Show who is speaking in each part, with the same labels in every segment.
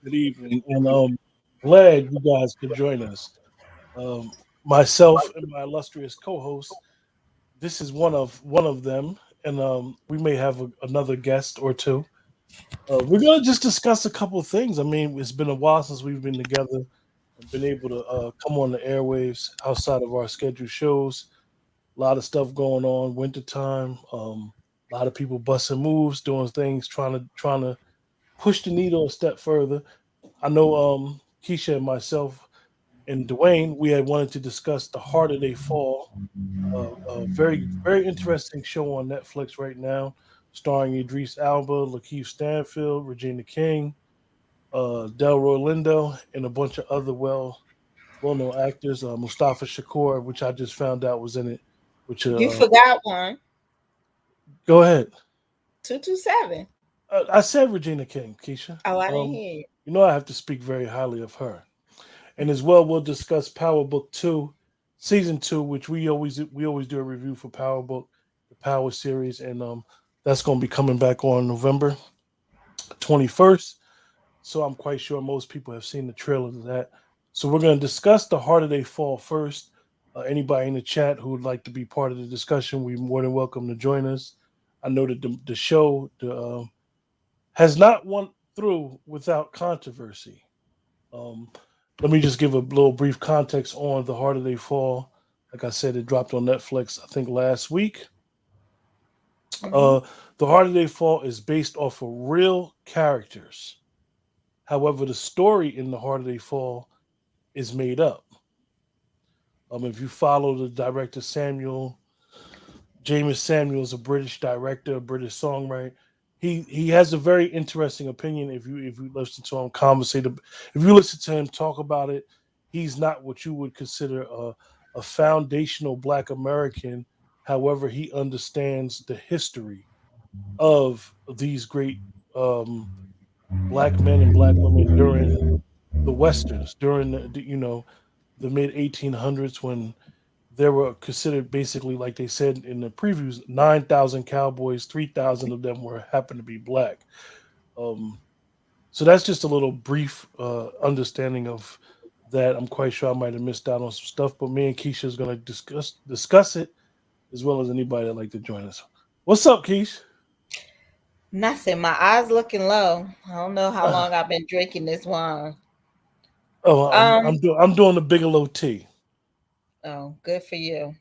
Speaker 1: Good evening, and glad you guys could join us. Um, Myself and my illustrious co-host. This is one of them, and we may have another guest or two. We're gonna just discuss a couple of things. I mean, it's been a while since we've been together and been able to come on the airwaves outside of our scheduled shows. A lot of stuff going on, wintertime. A lot of people busting moves, doing things, trying to push the needle a step further. I know Keisha and myself and Dwayne, we had wanted to discuss The Harder They Fall, a very interesting show on Netflix right now, starring Idris Elba, Lakeith Stanfield, Regina King, Delroy Lindo, and a bunch of other well-known actors. Mustafa Shakur, which I just found out was in it. Which
Speaker 2: You forgot one.
Speaker 1: Go ahead.
Speaker 2: 227.
Speaker 1: I said Regina King, Keisha.
Speaker 2: Oh, I didn't hear you.
Speaker 1: You know I have to speak very highly of her. And as well, we'll discuss Power Book Two, Season Two, which we always do a review for Power Book, the Power series, and that's going to be coming back on November 21st. So I'm quite sure most people have seen the trailer to that. So we're going to discuss The Harder They Fall first. Anybody in the chat who would like to be part of the discussion, we're more than welcome to join us. I know that the show has not went through without controversy. Um, Let me just give a little brief context on The Harder They Fall. Like I said, it dropped on Netflix, I think, last week.
Speaker 2: Hmm.
Speaker 1: Uh, the Harder They Fall is based off of real characters. However, the story in The Harder They Fall is made up. If you follow the director Samuel, James Samuel is a British director, a British songwriter. He has a very interesting opinion. If you listen to him conversate, if you listen to him talk about it, he's not what you would consider a foundational Black American. However, he understands the history of these great um, Black men and Black women during the westerns, during the mid 1800s when there were considered basically, like they said in the previews, 9,000 cowboys, 3,000 of them were happened to be black. Um, so that's just a little brief understanding of that. I'm quite sure I might have missed out on some stuff, but me and Keisha is going to discuss it as well as anybody that like to join us. What's up, Keisha?
Speaker 2: Nothing. My eyes looking low. I don't know how
Speaker 1: Uh,
Speaker 2: long I've been drinking this wine.
Speaker 1: oh, I'm
Speaker 2: Um.
Speaker 1: doing the Bigelow tea.
Speaker 2: Oh, good for you.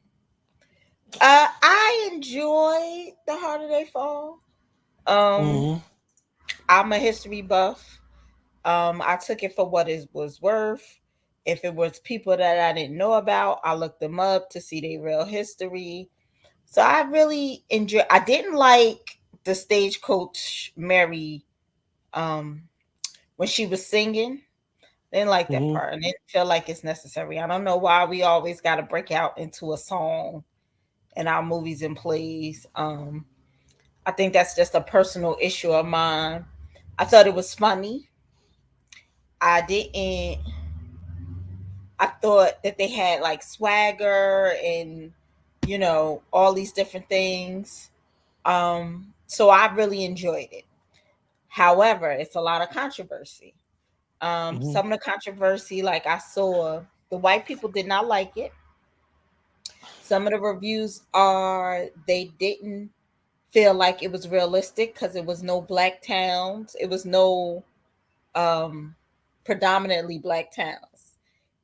Speaker 2: I enjoy The Harder They Fall. Um.
Speaker 1: Hmm.
Speaker 2: I'm a history buff. I took it for what it was worth. If it was people that I didn't know about, I looked them up to see their real history. So I really enjoy. I didn't like the stagecoach Mary um when she was singing. Didn't like that
Speaker 1: Hmm.
Speaker 2: part and didn't feel like it's necessary. I don't know why we always got to break out into a song in our movies and plays. I think that's just a personal issue of mine. I thought it was funny. I didn't. I thought that they had like swagger and all these different things. So I really enjoyed it. However, it's a lot of controversy.
Speaker 1: Hmm.
Speaker 2: Some of the controversy, like I saw, the white people did not like it. Some of the reviews are they didn't feel like it was realistic because it was no black towns. It was no um, predominantly black towns.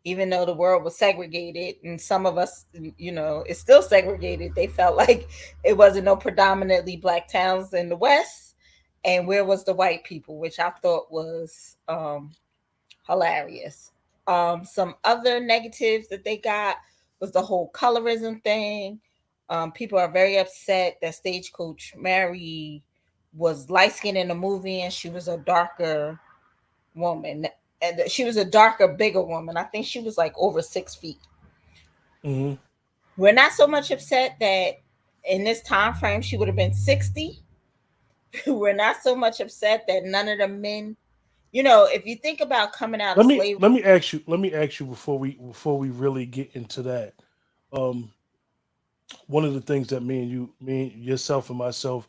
Speaker 2: Even though the world was segregated, and some of us, it's still segregated, they felt like it wasn't no predominantly black towns in the West. And where was the white people, which I thought was hilarious. Some other negatives that they got was the whole colorism thing. People are very upset that Stagecoach Mary was light skinned in the movie and she was a darker woman. And she was a darker, bigger woman. I think she was like over 6 feet.
Speaker 1: Hmm.
Speaker 2: We're not so much upset that in this time frame she would have been 60. We're not so much upset that none of the men, if you think about coming out of slavery.
Speaker 1: Let me ask you before we really get into that. Um, One of the things that yourself and myself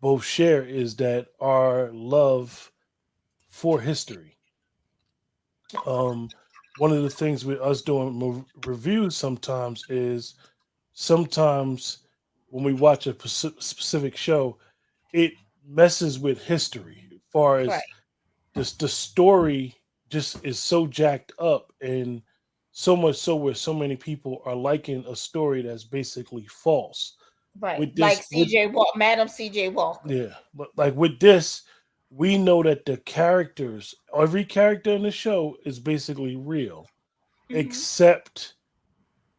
Speaker 1: both share is that our love for history. Um, one of the things with us doing reviews sometimes is sometimes when we watch a specific show, it messes with history as far
Speaker 2: Right,
Speaker 1: as the story just is so jacked up, and so much so where so many people are liking a story that's basically false.
Speaker 2: right.
Speaker 1: With
Speaker 2: Like
Speaker 1: this, with
Speaker 2: CJ Walk, Madam CJ Walker.
Speaker 1: yeah, but like with this, we know that the characters, every character in the show is basically real,
Speaker 2: Hmm.
Speaker 1: except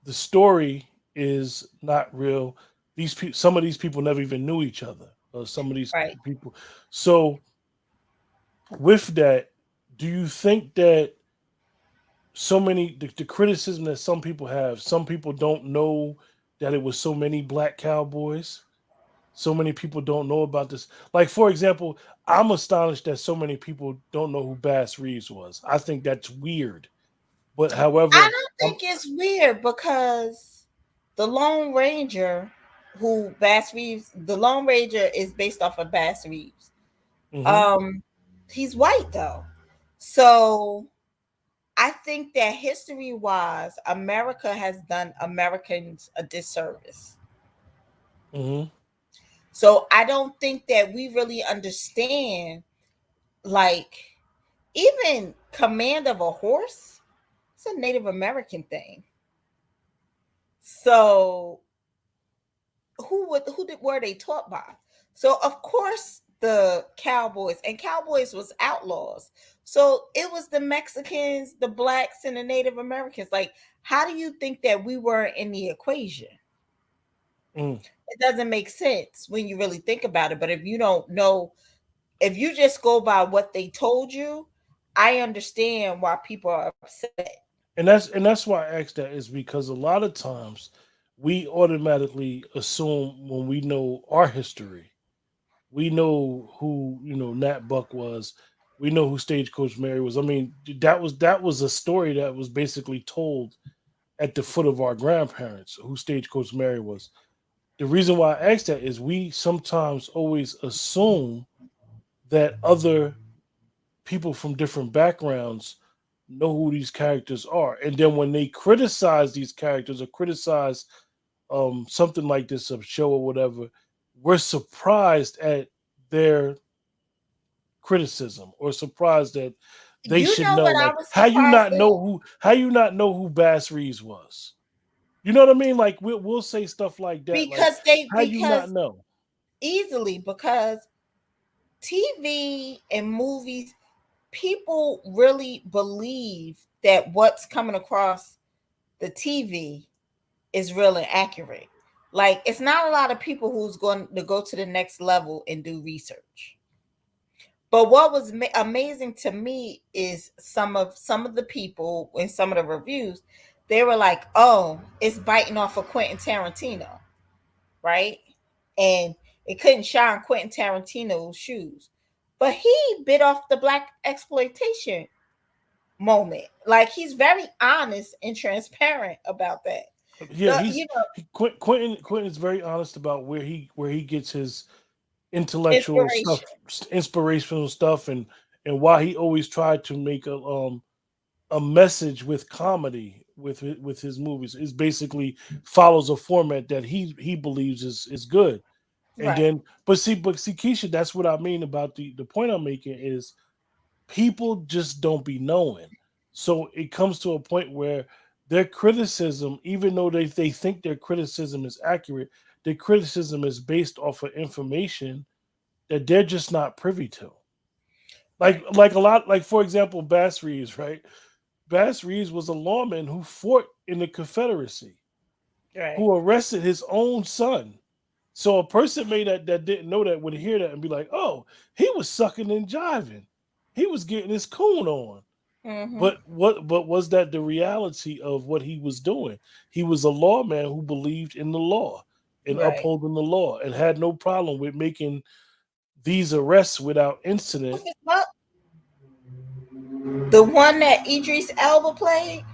Speaker 1: the story is not real. These people, some of these people never even knew each other. Some of these
Speaker 2: Right.
Speaker 1: people. So with that, do you think that so many the criticism that some people have, some people don't know that it was so many black cowboys? So many people don't know about this. Like, for example, I'm astonished that so many people don't know who Bass Reeves was. I think that's weird. But
Speaker 2: I
Speaker 1: however,
Speaker 2: don't
Speaker 1: um,
Speaker 2: think it's weird because the Lone Ranger, who Bass Reeves, the Lone Ranger is based off of Bass Reeves.
Speaker 1: mhm,
Speaker 2: Um, he's white though, so I think that history wise, America has done Americans a disservice.
Speaker 1: mhm,
Speaker 2: So I don't think that we really understand, like, even command of a horse, it's a Native American thing. So were they taught by? So of course the cowboys, and cowboys was outlaws. So it was the Mexicans, the blacks, and the Native Americans. Like, how do you think that we were in the equation?
Speaker 1: mm.
Speaker 2: It doesn't make sense when you really think about it. But if you don't know, if you just go by what they told you, I understand why people are upset.
Speaker 1: And that's why I asked that is because a lot of times we automatically assume when we know our history, we know who Nat Buck was. We know who Stagecoach Mary was. I mean, that was a story that was basically told at the foot of our grandparents who Stagecoach Mary was. The reason why I ask that is we sometimes always assume that other people from different backgrounds know who these characters are, and then when they criticize these characters or criticize something like this, a show or whatever, we're surprised at their criticism or surprised that they
Speaker 2: You
Speaker 1: should
Speaker 2: know
Speaker 1: know.
Speaker 2: what I
Speaker 1: Like,
Speaker 2: was
Speaker 1: how you
Speaker 2: surprised
Speaker 1: not
Speaker 2: at?
Speaker 1: know who Bass Reeves was? You know what I mean? Like, we'll say stuff like that. Like, how you not
Speaker 2: Because
Speaker 1: know?
Speaker 2: easily, because TV and movies, people really believe that what's coming across the TV is real and accurate. Like, it's not a lot of people who's going to go to the next level and do research. But what was amazing to me is some of the people in some of the reviews, they were like, "Oh, it's biting off of Quentin Tarantino, right?" And it couldn't shine Quentin Tarantino's shoes, but he bit off the black exploitation moment. Like, he's very honest and transparent about that.
Speaker 1: Yeah,
Speaker 2: The you know
Speaker 1: Quentin is very honest about where he gets his intellectual stuff,
Speaker 2: inspiration,
Speaker 1: inspirational stuff, and why he always tried to make a message with comedy with his movies. Is basically follows a format that he believes is good. And
Speaker 2: right?
Speaker 1: then, but see, Keisha, that's what I mean about the point I'm making is people just don't be knowing. So it comes to a point where their criticism, even though they think their criticism is accurate, their criticism is based off of information that they're just not privy to. Like
Speaker 2: Right,
Speaker 1: like a lot, like for example, Bass Reeves, right? Bass Reeves was a lawman who fought in the Confederacy,
Speaker 2: right,
Speaker 1: who arrested his own son. So a person may that didn't know that would hear that and be like, "Oh, he was sucking and jiving. He was getting his coon on."
Speaker 2: mm-hmm.
Speaker 1: But was that the reality of what he was doing? He was a lawman who believed in the law and
Speaker 2: Right.
Speaker 1: upholding the law and had no problem with making these arrests without incident.
Speaker 2: Rufus Buck, the one that Idris Elba played,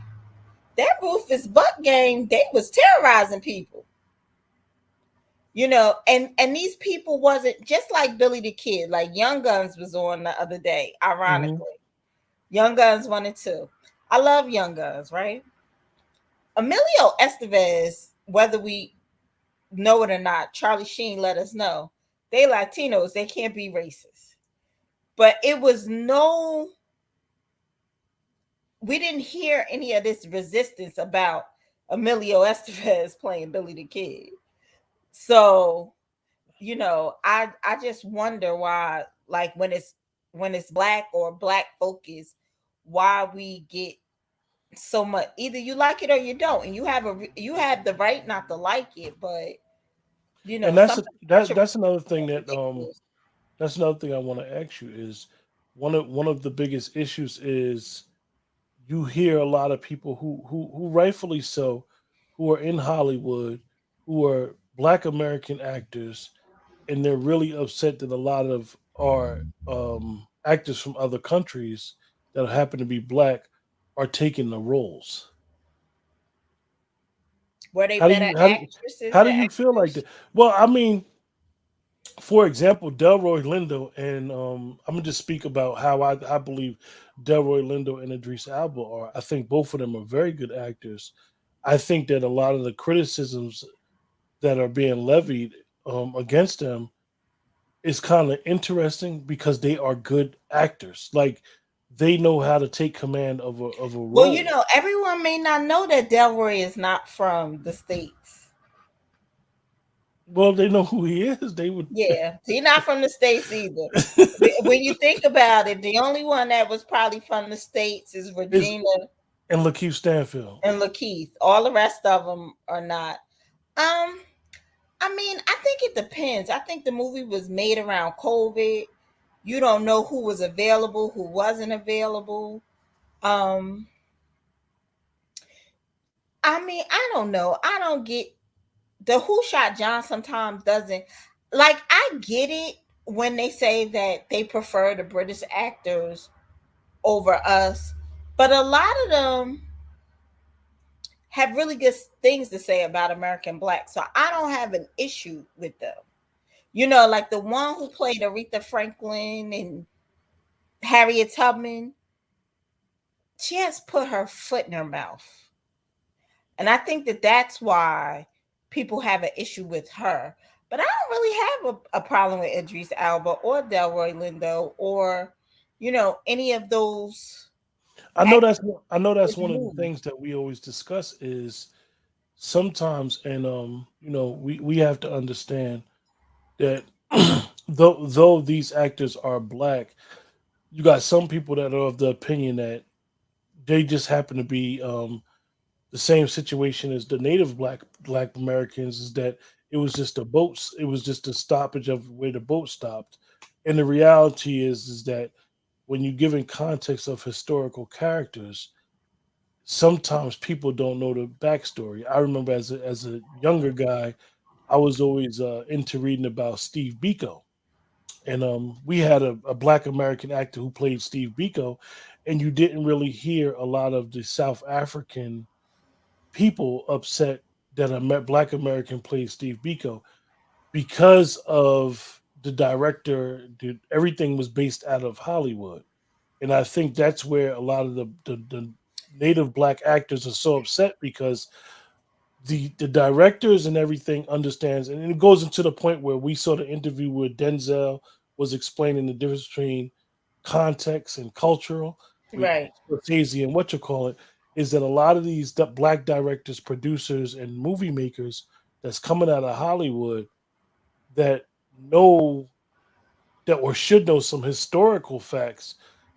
Speaker 2: that Rufus Buck game, they was terrorizing people. And these people wasn't just like Billy the Kid, like Young Guns was on the other day,
Speaker 1: Mhm.
Speaker 2: ironically. Young Guns 1 and 2. I love Young Guns, right? Emilio Estevez, whether we know it or not, Charlie Sheen let us know they Latinos, they can't be racist. But it was no, we didn't hear any of this resistance about Emilio Estevez playing Billy the Kid. So, I just wonder why, like when it's black or black focus, why we get so much. Either you like it or you don't, and you have the right not to like it, but
Speaker 1: And
Speaker 2: some
Speaker 1: that's another thing that
Speaker 2: ridiculous.
Speaker 1: that's another thing I want to ask you is one of the biggest issues is you hear a lot of people who rightfully so, who are in Hollywood, who are black American actors, and they're really upset that a lot of our actors from other countries that happen to be black are taking the roles.
Speaker 2: Were they
Speaker 1: How do
Speaker 2: better
Speaker 1: you how do,
Speaker 2: actresses
Speaker 1: how
Speaker 2: than
Speaker 1: do you feel like
Speaker 2: actors?
Speaker 1: that? Well, I mean, for example, Delroy Lindo and I'm gonna just speak about how I believe Delroy Lindo and Idris Elba are. I think both of them are very good actors. I think that a lot of the criticisms that are being levied against them is kind of interesting because they are good actors. Like they know how to take command of a
Speaker 2: Well,
Speaker 1: role.
Speaker 2: everyone may not know that Delroy is not from the states.
Speaker 1: Well, they know who he is. They would.
Speaker 2: Yeah, he's not from the states either. When you think about it, the only one that was probably from the states is
Speaker 1: is
Speaker 2: Regina
Speaker 1: and Lakeith Stanfield.
Speaker 2: and Lakeith. All the rest of them are not. Um, I mean, I think it depends. I think the movie was made around COVID. You don't know who was available, who wasn't available. Um, I mean, I don't know. I don't get the Who Shot John sometimes doesn't, like, I get it when they say that they prefer the British actors over us, but a lot of them have really good things to say about American Black. So I don't have an issue with them. Like the one who played Aretha Franklin and Harriet Tubman, she has put her foot in her mouth. And I think that that's why people have an issue with her. But I don't really have a problem with Idris Elba or Delroy Lindo or, any of those
Speaker 1: I know
Speaker 2: actors
Speaker 1: that's I know that's
Speaker 2: in the
Speaker 1: one of the
Speaker 2: movie.
Speaker 1: things that we always discuss is sometimes, and we have to understand that though these actors are black, you got some people that are of the opinion that they just happen to be the same situation as the native black Americans, is that it was just a stoppage of where the boat stopped. And the reality is that when you give in context of historical characters, sometimes people don't know the backstory. I remember as a younger guy, I was always into reading about Steve Biko, and we had a black American actor who played Steve Biko, and you didn't really hear a lot of the South African people upset that black American played Steve Biko because of the director. Everything was based out of Hollywood, and I think that's where a lot of the native black actors are so upset because the directors and everything understands, and it goes into the point where we saw the interview where Denzel was explaining the difference between context and cultural with
Speaker 2: Right.
Speaker 1: Scorsese and what you call it, is that a lot of these black directors, producers, and movie makers that's coming out of Hollywood that know that or should know some historical facts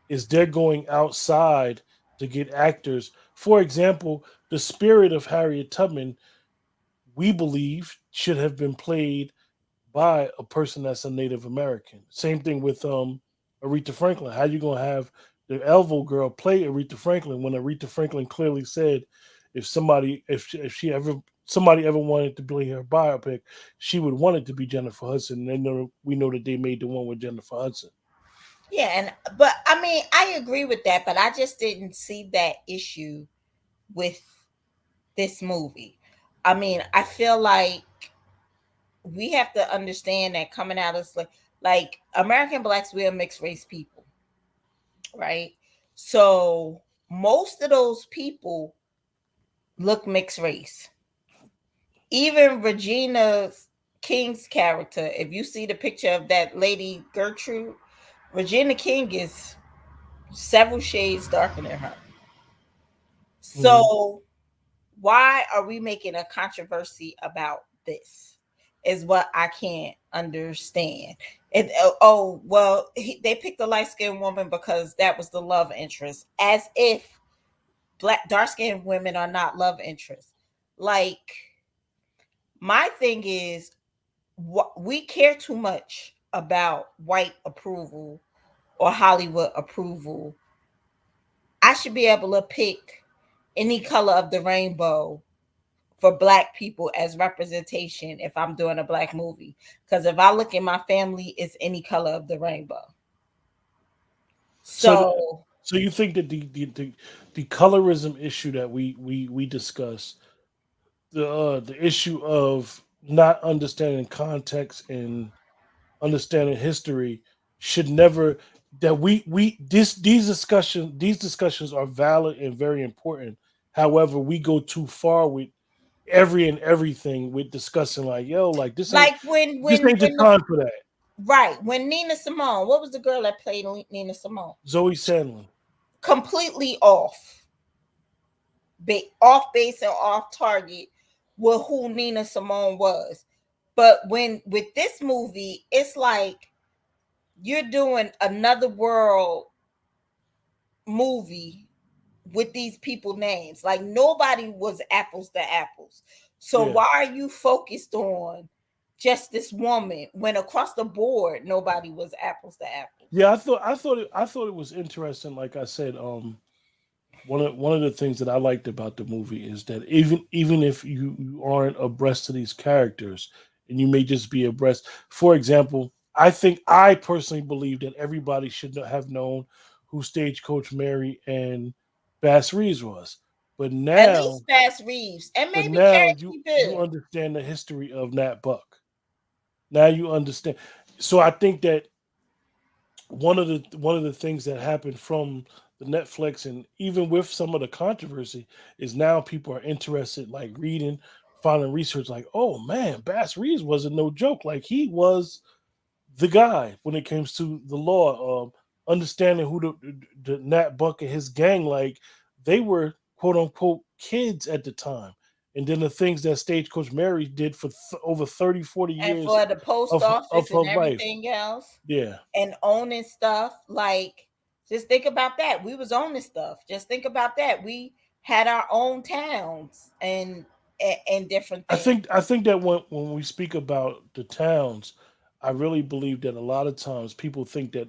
Speaker 1: is they're going outside to get actors. For example, the spirit of Harriet Tubman, we believe, should have been played by a person that's a Native American. Same thing with Aretha Franklin. How you gonna have the Elvo girl play Aretha Franklin when Aretha Franklin clearly said if she ever somebody ever wanted to play her biopic, she would want it to be Jennifer Hudson. And we know that they made the one with Jennifer Hudson.
Speaker 2: Yeah, but I mean, I agree with that, but I just didn't see that issue with this movie. I mean, I feel like we have to understand that coming out of like American Blacks, we are mixed race people, right? So most of those people look mixed race. Even Regina King's character, if you see the picture of that lady Gertrude, Regina King is several shades darker than her.
Speaker 1: Mhm.
Speaker 2: So why are we making a controversy about this? Is what I can't understand. Oh well, they picked a light skinned woman because that was the love interest, as if dark skinned women are not love interests. Like, my thing is, we care too much about white approval or Hollywood approval. I should be able to pick any color of the rainbow for black people as representation if I'm doing a black movie. Because if I look at my family, it's any color of the rainbow.
Speaker 1: So,
Speaker 2: So,
Speaker 1: so you think that the colorism issue that we discussed, the issue of not understanding context and understanding history should never, that we these discussions are valid and very important. However, we go too far with every and everything with discussing like, yo, like
Speaker 2: like
Speaker 1: this ain't the
Speaker 2: when the
Speaker 1: time for that.
Speaker 2: right when Nina Simone, what was the girl that played Nina Simone?
Speaker 1: Zoe Sandlin.
Speaker 2: Completely off base and off target with who Nina Simone was. But when with this movie, it's like you're doing another world movie with these people names. Like, nobody was apples to apples. So
Speaker 1: Yeah.
Speaker 2: why are you focused on just this woman when across the board nobody was apples to apples?
Speaker 1: Yeah, I thought it was interesting. Like I said, one of the things that I liked about the movie is that even if you aren't abreast to these characters, and you may just be abreast. For example, I personally believe that everybody should have known who Stagecoach Mary and Bass Reeves was, but
Speaker 2: At
Speaker 1: now
Speaker 2: least Bass Reeves and
Speaker 1: but
Speaker 2: maybe
Speaker 1: now
Speaker 2: Carrie
Speaker 1: you
Speaker 2: King
Speaker 1: you
Speaker 2: Bill.
Speaker 1: understand the history of Nat Buck. Now you understand. So I think that one of the things that happened from the Netflix, and even with some of the controversy, is now people are interested, like reading, finding research, like, oh man, Bass Reeves wasn't no joke. Like, he was the guy when it comes to the law. Understanding who the Nat Buck and his gang, like, they were quote unquote kids at the time. And then the things that Stagecoach Mary did for over 30, 40
Speaker 2: And
Speaker 1: years
Speaker 2: for the post
Speaker 1: of
Speaker 2: office
Speaker 1: her
Speaker 2: and
Speaker 1: life.
Speaker 2: everything else
Speaker 1: Yeah.
Speaker 2: and owning stuff, like, just think about that. We was owning stuff. Just think about that. We had our own towns and different
Speaker 1: I
Speaker 2: things.
Speaker 1: think I think that when we speak about the towns, I really believe that a lot of times people think that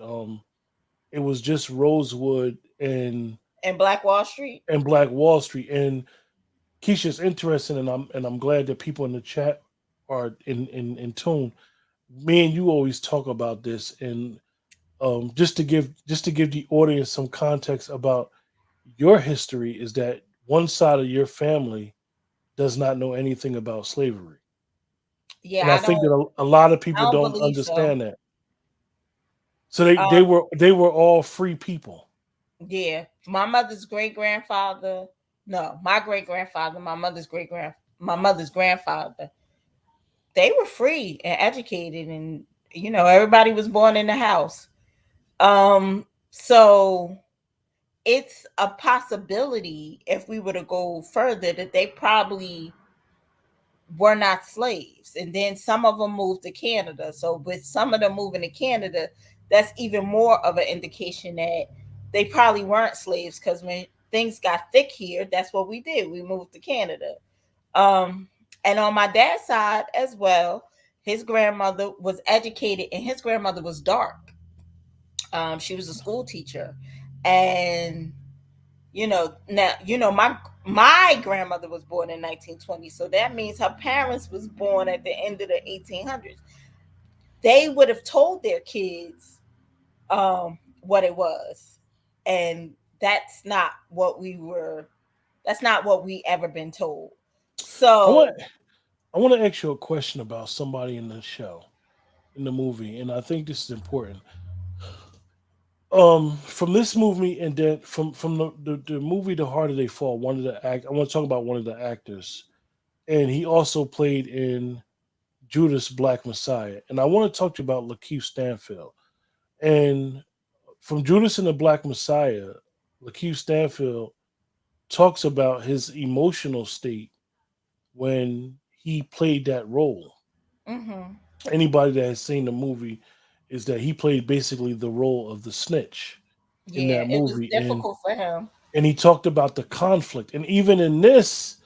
Speaker 1: it was just Rosewood
Speaker 2: And Black Wall Street.
Speaker 1: and Black Wall Street. And Keisha's interesting, and I'm glad that people in the chat are in tune. Me and you always talk about this, and just to give the audience some context about your history, is that one side of your family does not know anything about slavery. And
Speaker 2: Yeah,
Speaker 1: I think that a lot of
Speaker 2: I
Speaker 1: people
Speaker 2: don't
Speaker 1: don't
Speaker 2: believe so.
Speaker 1: understand that. So they
Speaker 2: Um,
Speaker 1: were they were all free people.
Speaker 2: yeah. My mother's great grandfather, no, my great grandfather, my mother's grandfather, they were free and educated, and everybody was born in the house. So it's a possibility, if we were to go further, that they probably were not slaves, and then some of them moved to Canada. So with some of them moving to Canada, that's even more of an indication that they probably weren't slaves, because when things got thick here, that's what we did, we moved to Canada. um and on my dad's side as well, his grandmother was educated and his grandmother was dark. She was a school teacher. And now, my grandmother was born in 1920, so that means her parents was born at the end of the 1800s. They would have told their kids what it was, and that's not what we ever been told.
Speaker 1: I
Speaker 2: So
Speaker 1: want I want to ask you a question about somebody in the show, in the movie, and I think this is important. From this movie, and then from the movie The Harder They Fall, one of the act I want to talk about one of the actors, and he also played in Judas Black Messiah. And I want to talk to you about Lakeith Stanfield. And from Judas and the Black Messiah, Lakeith Stanfield talks about his emotional state when he played that role.
Speaker 2: Mm-hmm.
Speaker 1: Anybody that has seen the movie is that he played basically the role of the snitch in
Speaker 2: Yeah,
Speaker 1: that
Speaker 2: it was
Speaker 1: movie,
Speaker 2: difficult for him.
Speaker 1: and he talked about the conflict, and even in this,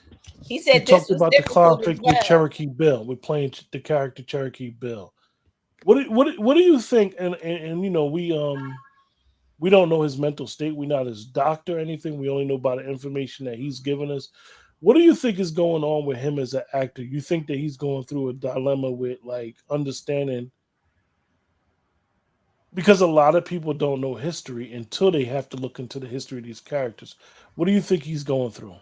Speaker 2: He
Speaker 1: he
Speaker 2: said this
Speaker 1: talked
Speaker 2: was
Speaker 1: about the
Speaker 2: difficult as
Speaker 1: conflict with
Speaker 2: well.
Speaker 1: Cherokee Bill, with playing the character Cherokee Bill. What do you think? And we don't know his mental state. We're not his doctor or anything. We only know about the information that he's given us. What do you think is going on with him as an actor? You think that he's going through a dilemma with like understanding, because a lot of people don't know history until they have to look into the history of these characters. What do you think he's going through?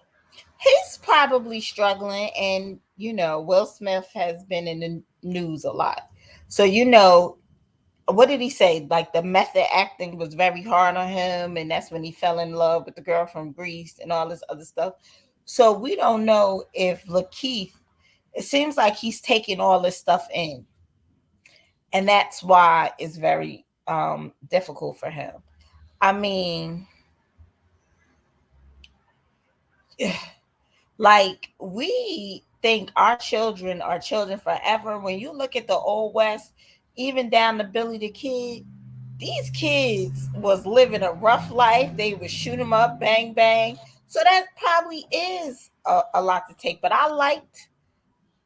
Speaker 2: He's probably struggling, and Will Smith has been in the news a lot. So what did he say? Like the method acting was very hard on him, and that's when he fell in love with the girl from Greece and all this other stuff. So we don't know if Lakeith. It seems like he's taking all this stuff in, and that's why it's very difficult for him. I mean, like we think our children are children forever. When you look at the old West, even down to Billy the Kid, these kids was living a rough life. They would shoot them up, bang bang. So that probably is a lot to take. But I liked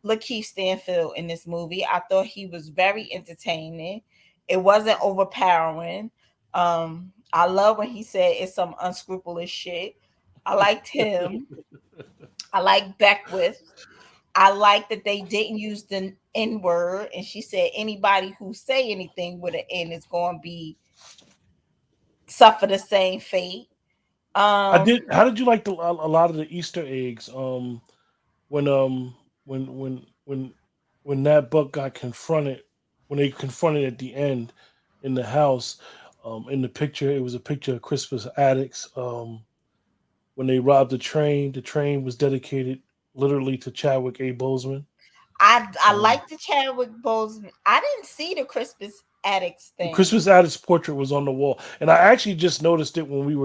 Speaker 2: Lakeith Stanfield in this movie. I thought he was very entertaining. It wasn't overpowering. I love when he said it's some unscrupulous shit. I liked him. I like Beckwith. I like that they didn't use the N word, and she said anybody who say anything with an N is going to be suffer the same fate.
Speaker 1: I did.
Speaker 2: Um,
Speaker 1: How did you like a lot of the Easter eggs? When when when when when that buck got confronted, when they confronted at the end in the house, in the picture, it was a picture of Crispus Attucks. When they robbed the train was dedicated literally to Chadwick A. Boseman.
Speaker 2: I
Speaker 1: Um,
Speaker 2: like the Chadwick Boseman. I didn't see the Crispus Attucks thing
Speaker 1: Christmas Attucks' portrait was on the wall, and I actually just noticed it when we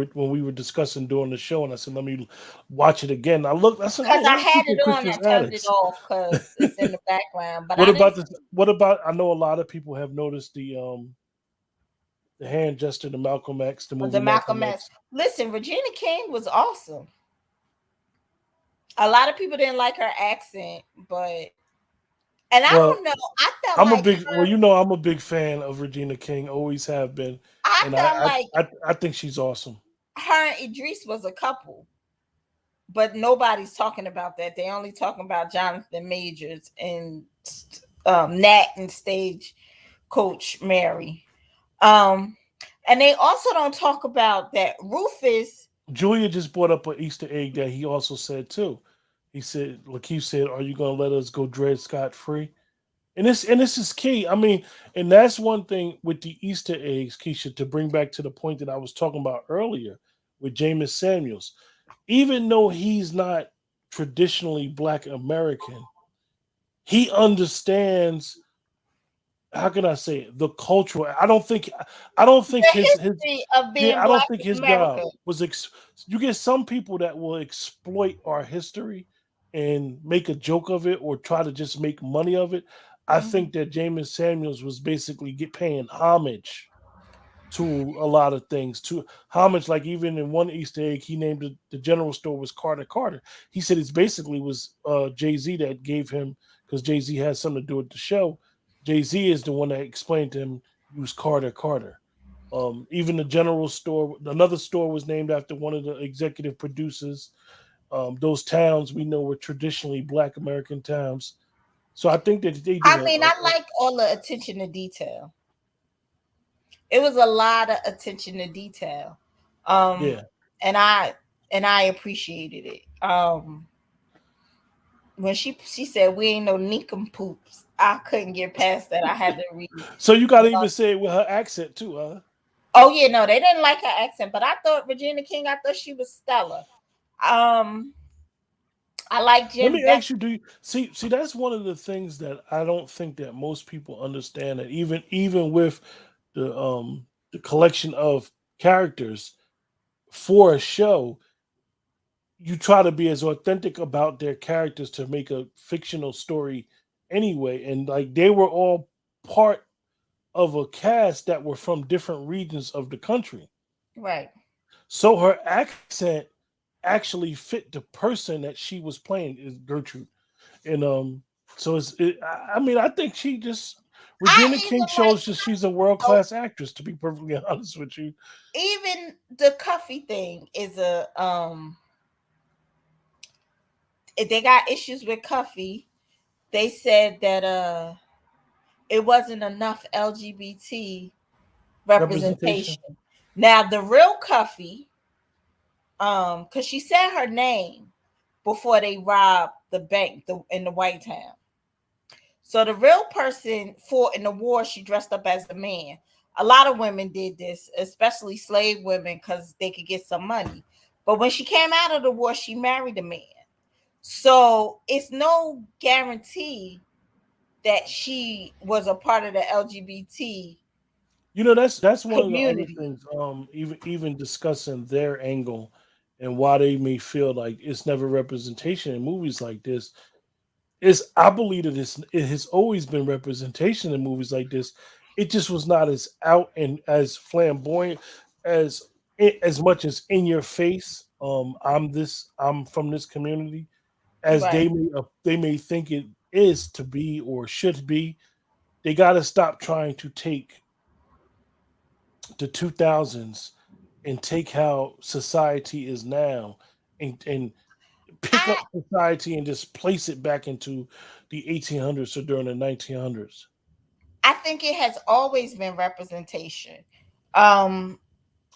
Speaker 1: were discussing during the show, and I said, "Let me watch it again." I looked, I said,
Speaker 2: because
Speaker 1: "Oh,
Speaker 2: I
Speaker 1: where's
Speaker 2: had
Speaker 1: Super
Speaker 2: it on. I
Speaker 1: Christmas
Speaker 2: turned it
Speaker 1: Attucks?"
Speaker 2: off because it's in the background, but
Speaker 1: What
Speaker 2: I didn't
Speaker 1: about
Speaker 2: see
Speaker 1: this? What about? I know a lot of people have noticed the hand gesture to Malcolm X, the movie
Speaker 2: the Malcolm
Speaker 1: Malcolm
Speaker 2: X.
Speaker 1: X.
Speaker 2: Listen, Regina King was awesome. A lot of people didn't like her accent, but and I
Speaker 1: Well,
Speaker 2: don't know. I felt
Speaker 1: I'm a
Speaker 2: like
Speaker 1: big well,
Speaker 2: her.
Speaker 1: I'm a big fan of Regina King, always have been,
Speaker 2: I
Speaker 1: and
Speaker 2: felt like
Speaker 1: I think she's awesome.
Speaker 2: her and Idris was a couple, but nobody's talking about that. They only talking about Jonathan Majors and Nat and stage coach Mary. Um, and they also don't talk about that Rufus.
Speaker 1: Julia just brought up an Easter egg that he also said too. He said, Lakeith said, "Are you going to let us go Dred Scott free?" And this is key. I mean, and that's one thing with the Easter eggs, Keisha, to bring back to the point that I was talking about earlier with James Samuels. Even though he's not traditionally Black American, he understands, how can I say it, the cultural. I don't think
Speaker 2: The
Speaker 1: his
Speaker 2: history of
Speaker 1: yeah,
Speaker 2: being
Speaker 1: I don't
Speaker 2: black
Speaker 1: think
Speaker 2: in
Speaker 1: his
Speaker 2: America.
Speaker 1: job was you get some people that will exploit our history and make a joke of it or try to just make money of it. I
Speaker 2: Mhm.
Speaker 1: think that James Samuels was basically get paying homage to a lot of things, to homage, like even in one Easter egg he named the general store was Carter Carter. He said it's basically was Jay-Z that gave him, because Jay-Z has something to do with the show. Jay-Z is the one that explained to him use Carter Carter. Even the general store, another store was named after one of the executive producers. Those towns we know were traditionally Black American towns. So I think that they did
Speaker 2: I mean, I like all the attention to detail. It was a lot of attention to detail, um,
Speaker 1: yeah.
Speaker 2: and I appreciated it. When she said we ain't no nincompoops, I couldn't get past that. I had to read.
Speaker 1: So you got to even say it with her accent too, huh?
Speaker 2: Oh yeah, no, they didn't like her accent, but I thought Regina King. I thought she was stellar. Um, I like
Speaker 1: Let
Speaker 2: Jim
Speaker 1: me
Speaker 2: Beck.
Speaker 1: ask you: do you see? That's one of the things that I don't think that most people understand. That even with the collection of characters for a show, you try to be as authentic about their characters to make a fictional story anyway. And like they were all part of a cast that were from different regions of the country.
Speaker 2: Right.
Speaker 1: So her accent actually fit the person that she was playing is Gertrude. And so I mean, I think she just
Speaker 2: I
Speaker 1: Regina
Speaker 2: even
Speaker 1: King
Speaker 2: like
Speaker 1: shows that she's a world
Speaker 2: oh,
Speaker 1: class actress, to be perfectly honest with you.
Speaker 2: even the Cuffy thing is a if they got issues with Cuffy. They said that it wasn't enough LGBT
Speaker 1: Representation.
Speaker 2: representation. Now the real Cuffy, because she said her name before they robbed the bank in the White Town. So the real person fought in the war. She dressed up as a man. A lot of women did this, especially slave women, because they could get some money. But when she came out of the war, she married a man. So it's no guarantee that she was a part of the LGBT
Speaker 1: You know, that's one of the other
Speaker 2: community.
Speaker 1: things. Even discussing their angle and why they may feel like it's never representation in movies like this. Is I believe that it has always been representation in movies like this. It just was not as out and as flamboyant as as much as in your face. I'm from this community as
Speaker 2: Right.
Speaker 1: they may think it is to be or should be. They got to stop trying to take the 2000s and take how society is now and pick
Speaker 2: I
Speaker 1: up society and just place it back into the 1800s or during the 1900s.
Speaker 2: I think it has always been representation. Um,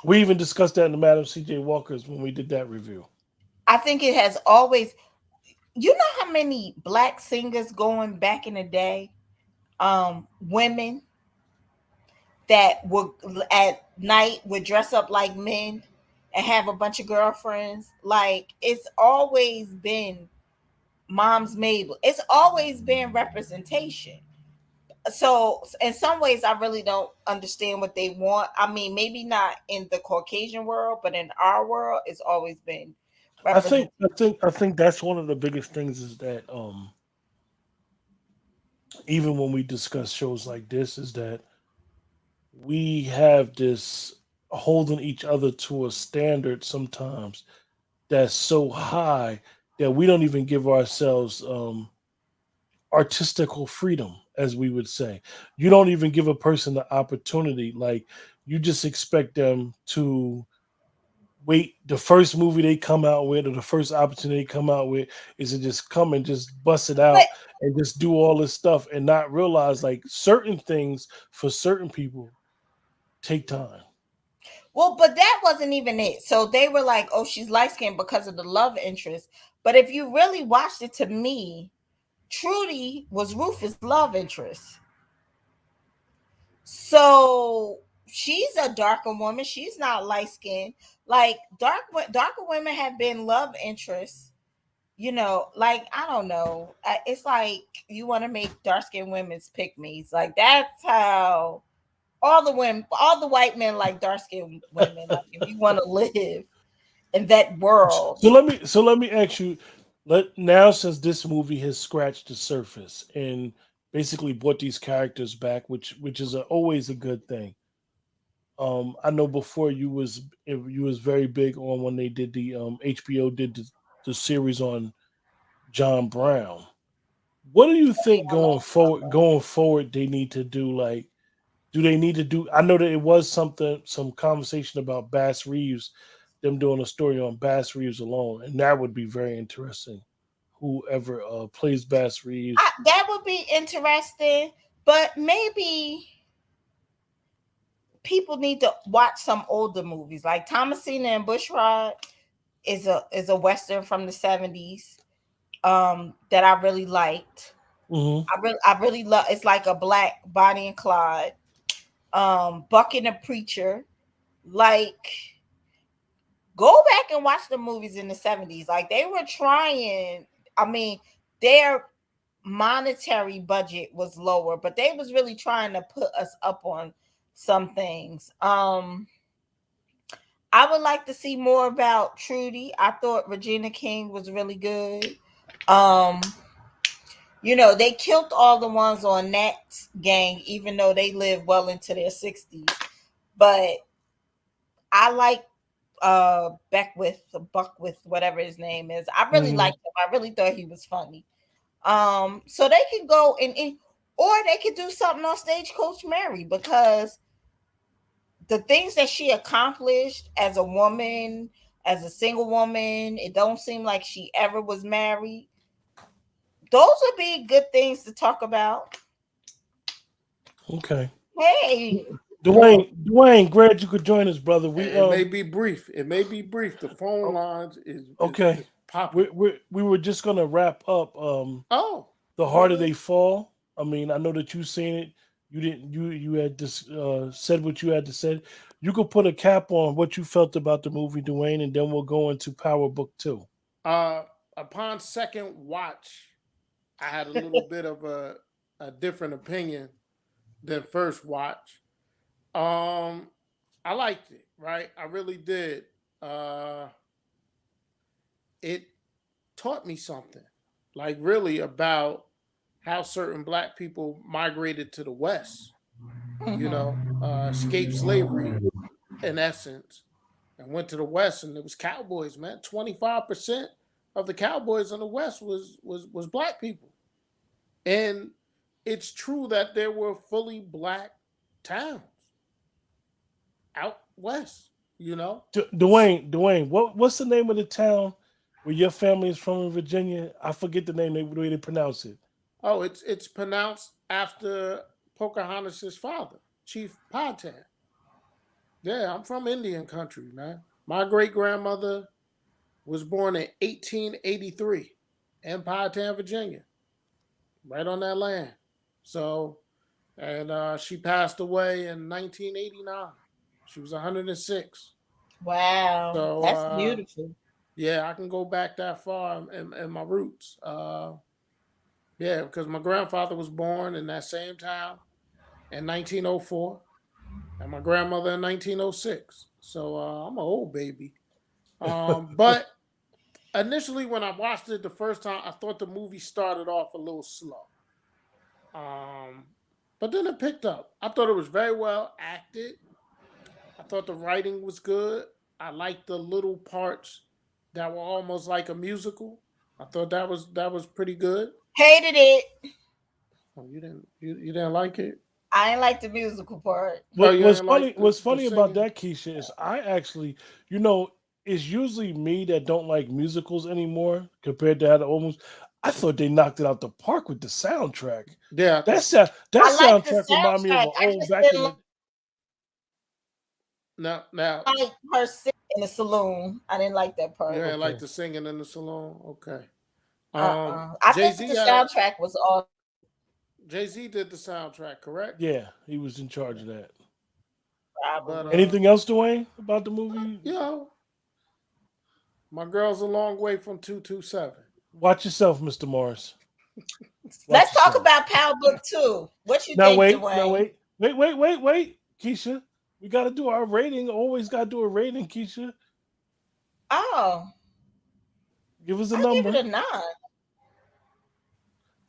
Speaker 1: We even discussed that in the Madam C.J. Walker's when we did that review.
Speaker 2: I think it has always. You know how many black singers going back in the day, women that would at night would dress up like men and have a bunch of girlfriends. Like it's always been mom's Mabel. It's always been representation. So in some ways I really don't understand what they want. I mean, maybe not in the Caucasian world, but in our world it's always been representation.
Speaker 1: I think that's one of the biggest things is that even when we discuss shows like this is that we have this holding each other to a standard sometimes that's so high that we don't even give ourselves artistical freedom, as we would say. You don't even give a person the opportunity. Like you just expect them to wait. The first movie they come out with, or the first opportunity they come out with, is to just come and just bust it
Speaker 2: But
Speaker 1: out and just do all this stuff and not realize like certain things for certain people take time.
Speaker 2: well, but that wasn't even it. So they were like, "Oh, she's light skinned because of the love interest." But if you really watched it, to me, Trudy was Rufus' love interest. So she's a darker woman. She's not light skinned. Like darker women have been love interests. You know, like I don't know. It's like you want to make dark skinned women's pick me's. Like that's how all the women, all the white men like dark skinned women. Like if you want to live in that world,
Speaker 1: So let me ask you. Let now since this movie has scratched the surface and basically brought these characters back, which is always a good thing. I know before you was very big on when they did the HBO did the series on John Brown. What do you think
Speaker 2: I love
Speaker 1: going
Speaker 2: John
Speaker 1: forward?
Speaker 2: Brown.
Speaker 1: Going forward, they need to do like do they need to do? I know that it was some conversation about Bass Reeves, them doing a story on Bass Reeves alone, and that would be very interesting. Whoever plays Bass Reeves,
Speaker 2: That would be interesting, but maybe people need to watch some older movies like Thomasina and Bushrod is a western from the 70s that I really liked.
Speaker 1: hmm
Speaker 2: I really love it's like a black Bonnie and Clyde. Buck and the Preacher. Like, go back and watch the movies in the 70s. Like, they were trying. I mean, their monetary budget was lower, but they was really trying to put us up on some things. I would like to see more about Trudy. I thought Regina King was really good. Um, they killed all the ones on that gang, even though they lived well into their 60s. But I like Buckwith, whatever his name is. I really
Speaker 1: Mhm.
Speaker 2: liked him. I really thought he was funny. So they could go or they could do something on Stagecoach Mary, because the things that she accomplished as a woman, as a single woman, it don't seem like she ever was married. Those would be good things to talk about.
Speaker 1: Okay.
Speaker 2: Hey,
Speaker 1: Dwayne, glad you could join us, brother. We
Speaker 3: It may be brief. It may be brief. The phone
Speaker 1: o-
Speaker 3: lines is
Speaker 1: okay.
Speaker 3: is popping.
Speaker 1: We were just gonna wrap up
Speaker 3: Oh,
Speaker 1: The
Speaker 3: go
Speaker 1: Harder
Speaker 3: ahead.
Speaker 1: They Fall. I mean, I know that you've seen it. You didn't you had just said what you had to say. You could put a cap on what you felt about the movie, Dwayne, and then we'll go into Power Book 2.
Speaker 3: Uh, upon second watch, I had a little bit of a different opinion than first watch. Um, I liked it, right? I really did. Uh, it taught me something, like really about how certain black people migrated to the West. Escaped slavery in essence, and went to the West, and it was cowboys, man. 25% of the cowboys in the West was black people, and it's true that there were fully black towns out west. You know,
Speaker 1: Dwayne, what's the name of the town where your family is from in Virginia? I forget the name, the way they pronounce it.
Speaker 3: oh, it's pronounced after Pocahontas's father, Chief Powhatan. Yeah, I'm from Indian country, man. My great grandmother was born in 1883 in Powhatan, Virginia, right on that land. So, and she passed away in 1989. She was 106.
Speaker 2: wow,
Speaker 3: So,
Speaker 2: that's beautiful.
Speaker 3: yeah, I can go back that far in my roots. Yeah, because my grandfather was born in that same town in 1904, and my grandmother in 1906. So I'm an old baby. But initially, when I watched it the first time, I thought the movie started off a little slow. Um, but then it picked up. I thought it was very well acted. I thought the writing was good. I liked the little parts that were almost like a musical. I thought that was pretty good.
Speaker 2: Hated it.
Speaker 3: Oh, you didn't like it?
Speaker 2: I didn't like the musical part.
Speaker 3: Oh,
Speaker 1: What
Speaker 3: you
Speaker 1: what's
Speaker 3: didn't
Speaker 1: funny
Speaker 3: like
Speaker 1: what's
Speaker 3: the
Speaker 1: funny about
Speaker 3: singing?
Speaker 1: that, Keisha, is I actually, you know, it's usually me that don't like musicals anymore compared to how the almost. I thought they knocked it out the park with the soundtrack.
Speaker 3: Yeah.
Speaker 1: That
Speaker 2: I like the
Speaker 1: soundtrack remind me of
Speaker 2: soundtrack.
Speaker 1: an
Speaker 2: I
Speaker 1: old
Speaker 2: just
Speaker 1: back in
Speaker 2: didn't
Speaker 1: the.
Speaker 3: Now
Speaker 2: like her singing in the saloon. I didn't like that
Speaker 3: you
Speaker 2: part.
Speaker 3: didn't like
Speaker 1: Okay.
Speaker 3: the singing in the salon. Okay.
Speaker 2: I
Speaker 3: Jay
Speaker 2: think
Speaker 3: Z
Speaker 2: the
Speaker 3: had a
Speaker 2: soundtrack was all
Speaker 3: Jay Z did the soundtrack, correct?
Speaker 1: Yeah, he was in charge of that.
Speaker 3: But
Speaker 2: probably.
Speaker 1: Anything else, Dwayne, about the movie?
Speaker 3: you know, my girl's a long way from 227.
Speaker 1: Watch yourself, Mr. Morris. Watch
Speaker 2: Let's talk
Speaker 1: yourself.
Speaker 2: about Power Book 2. What you
Speaker 1: Now
Speaker 2: think,
Speaker 1: wait, now
Speaker 2: Dwayne?
Speaker 1: wait, Keisha. We got to do our rating. Always got to do a rating, Keisha.
Speaker 2: Oh,
Speaker 1: Give us a
Speaker 2: I give
Speaker 1: number.
Speaker 2: it a 9.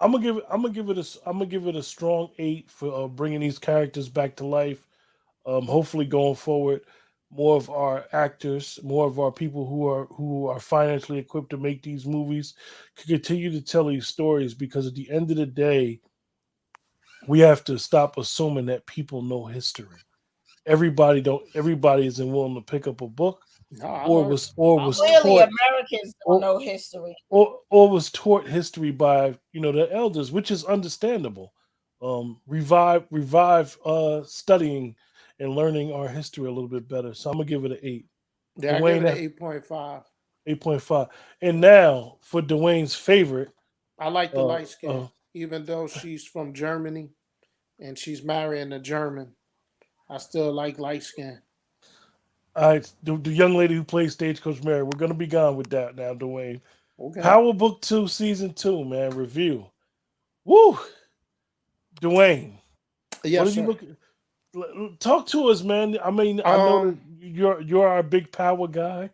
Speaker 1: I'm gonna give it a strong 8 for bringing these characters back to life. Hopefully, going forward, more of our actors, more of our people who are financially equipped to make these movies, can continue to tell these stories. Because at the end of the day, we have to stop assuming that people know history. Everybody isn't willing to pick up a book
Speaker 3: No, I
Speaker 1: or
Speaker 3: learned.
Speaker 1: was or
Speaker 3: I
Speaker 1: was
Speaker 3: learned.
Speaker 2: Clearly,
Speaker 1: taught
Speaker 2: Americans don't
Speaker 1: or
Speaker 2: know history.
Speaker 1: or was taught history by the elders, which is understandable. Revive studying and learning our history a little bit better. So I'm gonna give it an 8.
Speaker 3: Yeah, I give
Speaker 1: Dwayne,
Speaker 3: it an
Speaker 1: that's
Speaker 3: 8.5.
Speaker 1: 8.5. And now for Dwayne's favorite,
Speaker 3: I like the
Speaker 1: uh,
Speaker 3: light
Speaker 1: uh
Speaker 3: skin, even though she's from Germany and she's marrying a German. I still like light skin.
Speaker 1: The young lady who plays Stagecoach Mary. We're gonna be gone with that now, Dwayne.
Speaker 3: Okay.
Speaker 1: Power Book 2, Season 2, man. Review. Woo! Dwayne, what
Speaker 3: Yes,
Speaker 1: did you
Speaker 3: sir.
Speaker 1: look talk to us, man? I mean, I know that
Speaker 3: Um,
Speaker 1: you're our big power guy.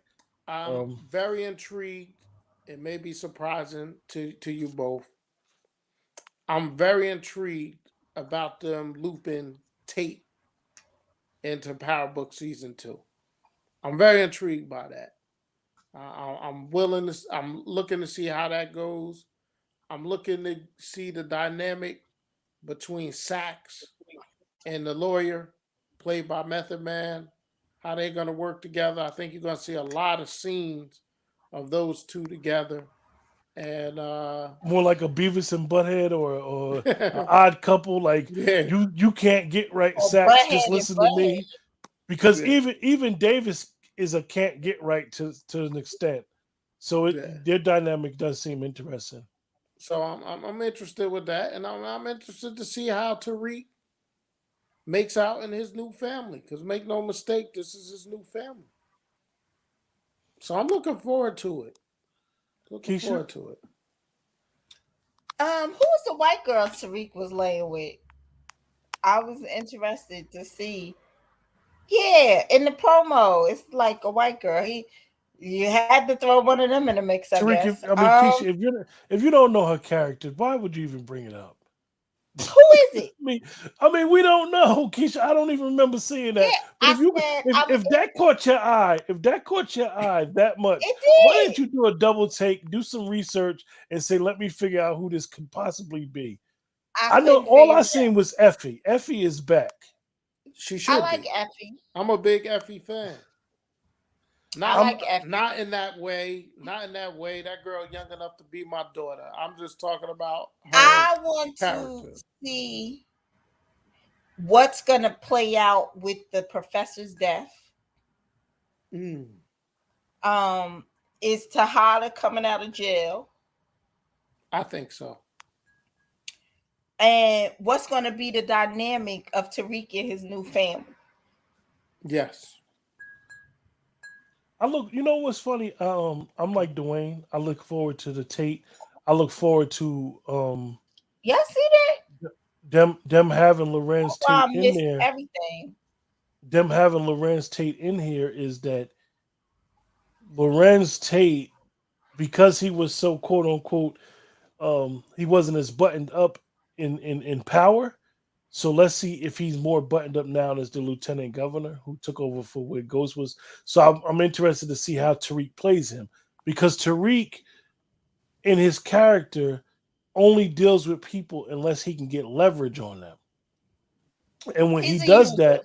Speaker 3: I'm
Speaker 1: Um,
Speaker 3: very intrigued. It may be surprising to you both. I'm very intrigued about them looping Tate into Power Book Season 2. I'm very intrigued by that. I'm willing to. I'm looking to see how that goes. I'm looking to see the dynamic between Sax and the lawyer, played by Method Man, how they're going to work together. I think you're going to see a lot of scenes of those two together. And
Speaker 1: More like a Beavis and Butthead or an odd couple. Like
Speaker 3: yeah,
Speaker 1: you can't get right,
Speaker 2: Or
Speaker 1: Sax. Just
Speaker 2: butthead and
Speaker 1: listen to
Speaker 2: butthead.
Speaker 1: me, because
Speaker 3: yeah,
Speaker 1: even Davis is a can't get right to an extent. So
Speaker 3: yeah.
Speaker 1: their dynamic does seem interesting.
Speaker 3: So I'm interested with that, and I'm interested to see how Tariq makes out in his new family. Because make no mistake, this is his new family. So I'm looking forward to it. Looking
Speaker 1: Keisha,
Speaker 3: forward to it.
Speaker 2: Who was the white girl Tariq was laying with? I was interested to see. Yeah, in the promo, it's like a white girl. You had to throw one of them in the mix, I
Speaker 1: Tariq,
Speaker 2: guess.
Speaker 1: Keisha, if you don't know her character, why would you even bring it up?
Speaker 2: Who is it?
Speaker 1: We don't know, Keisha. I don't even remember seeing that.
Speaker 2: Yeah,
Speaker 1: But
Speaker 2: I said
Speaker 1: if that caught your eye, that much,
Speaker 2: it
Speaker 1: why didn't
Speaker 2: did.
Speaker 1: you do a double take, do some research, and say, let me figure out who this could possibly be?
Speaker 2: I
Speaker 1: I know
Speaker 2: couldn't
Speaker 1: all
Speaker 2: figure
Speaker 1: I
Speaker 2: it out.
Speaker 1: seen was Effie. Effie is back.
Speaker 3: She
Speaker 2: I
Speaker 3: should
Speaker 2: like
Speaker 3: be.
Speaker 2: Effie.
Speaker 3: I'm a big Effie fan.
Speaker 2: I
Speaker 3: Not
Speaker 1: I'm
Speaker 2: like Effie.
Speaker 3: not in that way. Not in that way. That girl young enough to be my daughter. I'm just talking about her
Speaker 2: I want to
Speaker 3: character.
Speaker 2: see what's gonna play out with the professor's death.
Speaker 3: Mm,
Speaker 2: Um, is Tahada coming out of jail?
Speaker 3: I think so.
Speaker 2: And what's gonna be the dynamic of Tariq and his new family?
Speaker 3: Yes.
Speaker 1: I look. You know what's funny? I'm like Dwayne. I look forward to the Tate. I look forward to
Speaker 2: Y'all see that?
Speaker 1: them having Lorenz
Speaker 2: That's why
Speaker 1: Tate
Speaker 2: I
Speaker 1: in
Speaker 2: missed
Speaker 1: there.
Speaker 2: everything.
Speaker 1: Them having Lorenz Tate in here is that Lorenz Tate, because he was so quote unquote, he wasn't as buttoned up in power. So let's see if he's more buttoned up now as the lieutenant governor who took over for where Ghost was. So I'm interested to see how Tariq plays him, because Tariq in his character only deals with people unless he can get leverage on them. And when he
Speaker 2: He's a
Speaker 1: does
Speaker 2: user.
Speaker 1: that,